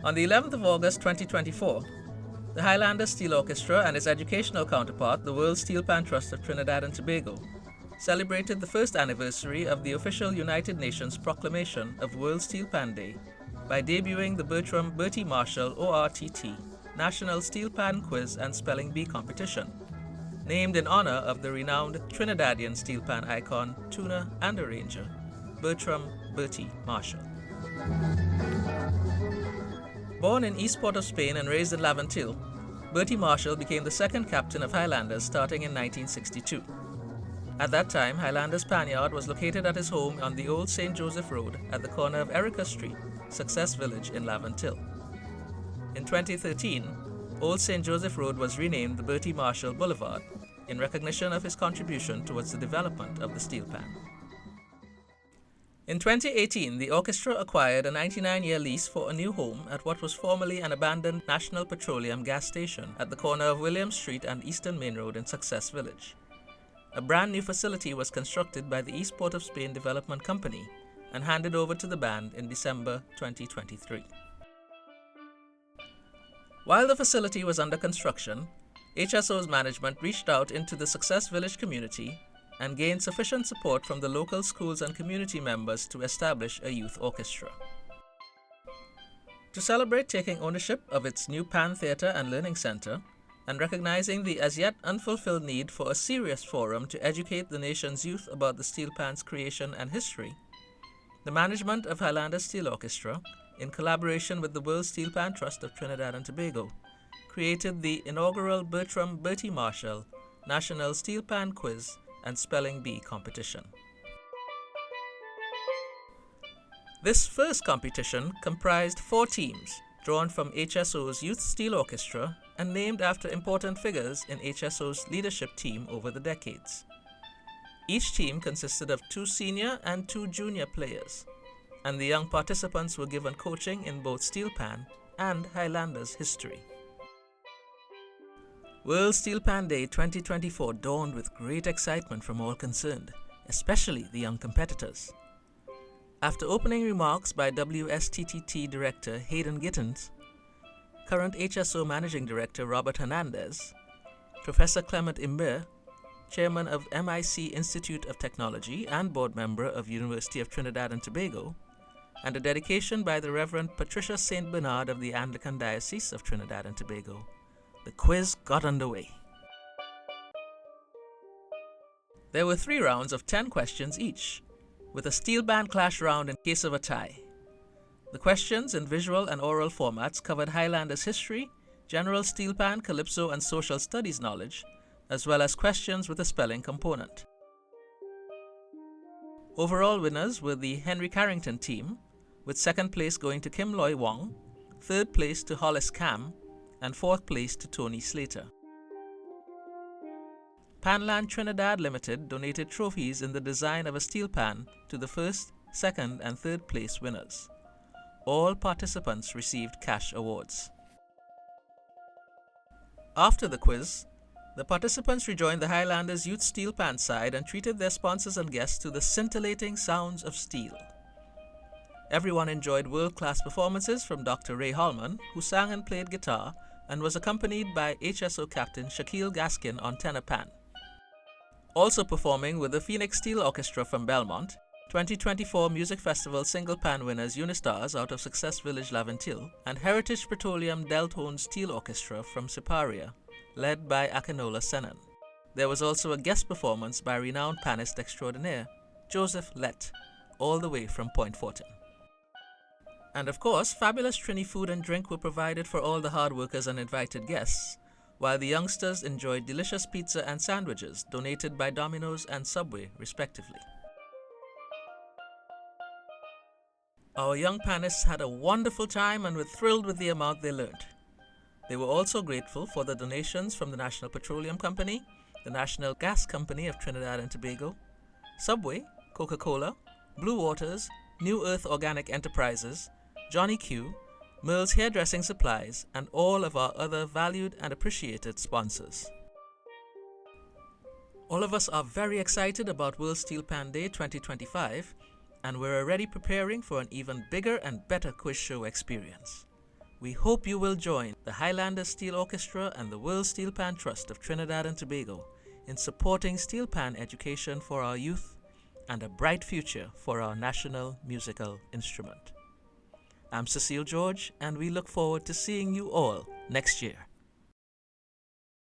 On the 11th of August 2024, the Highlanders Steel Orchestra and its educational counterpart, the World Steelpan Trust of Trinidad and Tobago, celebrated the first anniversary of the official United Nations proclamation of World Steelpan Day by debuting the Bertram Bertie Marshall O.R.T.T. National Steelpan Quiz and Spelling Bee competition, named in honor of the renowned Trinidadian steelpan icon, tuner and arranger, Bertram Bertie Marshall. Born in East Port of Spain and raised in Laventille, Bertie Marshall became the second captain of Highlanders starting in 1962. At that time, Highlanders Panyard was located at his home on the old St. Joseph Road at the corner of Erica Street, Success Village in Laventille. In 2013, Old St. Joseph Road was renamed the Bertie Marshall Boulevard in recognition of his contribution towards the development of the steelpan. In 2018, the orchestra acquired a 99-year lease for a new home at what was formerly an abandoned National Petroleum gas station at the corner of William Street and Eastern Main Road in Success Village. A brand new facility was constructed by the East Port of Spain Development Company and handed over to the band in December 2023. While the facility was under construction, HSO's management reached out into the Success Village community and gained sufficient support from the local schools and community members to establish a youth orchestra. To celebrate taking ownership of its new Pan Theatre and Learning Centre, and recognizing the as yet unfulfilled need for a serious forum to educate the nation's youth about the steelpan's creation and history, the management of Highlanders Steel Orchestra, in collaboration with the World Steelpan Trust of Trinidad and Tobago, created the inaugural Bertram Bertie Marshall National Steelpan Quiz and Spelling Bee competition. This first competition comprised 4 teams drawn from HSO's Youth Steel Orchestra and named after important figures in HSO's leadership team over the decades. Each team consisted of 2 senior and 2 junior players, and the young participants were given coaching in both steelpan and Highlanders history. World Steelpan Day 2024 dawned with great excitement from all concerned, especially the young competitors. After opening remarks by WSTTT Director Hayden Gittins, current HSO Managing Director Robert Hernandez, Professor Clement Imber, Chairman of MIC Institute of Technology and Board Member of University of Trinidad and Tobago, and a dedication by the Reverend Patricia St. Bernard of the Anglican Diocese of Trinidad and Tobago, the quiz got underway. There were 3 rounds of 10 questions each, with a steel band clash round in case of a tie. The questions in visual and oral formats covered Highlanders history, general steelpan, calypso and social studies knowledge, as well as questions with a spelling component. Overall winners were the Henry Carrington team, with 2nd place going to Kim Loy Wong, 3rd place to Hollis Cam, and 4th place to Tony Slater. Panland Trinidad Limited donated trophies in the design of a steelpan to the 1st, 2nd and 3rd place winners. All participants received cash awards. After the quiz, the participants rejoined the Highlanders Youth Steelpan side and treated their sponsors and guests to the scintillating sounds of steel. Everyone enjoyed world-class performances from Dr. Ray Holman, who sang and played guitar, and was accompanied by HSO Captain Shaquille Gaskin on tenor pan. Also performing with the Phoenix Steel Orchestra from Belmont, 2024 Music Festival Single Pan winners Unistars out of Success Village Laventille, and Heritage Petroleum Deltone Steel Orchestra from Siparia, led by Akinola Senan. There was also a guest performance by renowned panist extraordinaire, Joseph Lett, all the way from Point Fortin. And of course, fabulous Trini food and drink were provided for all the hard workers and invited guests, while the youngsters enjoyed delicious pizza and sandwiches donated by Domino's and Subway, respectively. Our young panists had a wonderful time and were thrilled with the amount they learned. They were also grateful for the donations from the National Petroleum Company, the National Gas Company of Trinidad and Tobago, Subway, Coca-Cola, Blue Waters, New Earth Organic Enterprises, Johnny Q, Merle's Hairdressing Supplies, and all of our other valued and appreciated sponsors. All of us are very excited about World Steelpan Day 2025, and we're already preparing for an even bigger and better quiz show experience. We hope you will join the Highlanders Steel Orchestra and the World Steelpan Trust of Trinidad and Tobago in supporting steelpan education for our youth and a bright future for our national musical instrument. I'm Cecile George, and we look forward to seeing you all next year.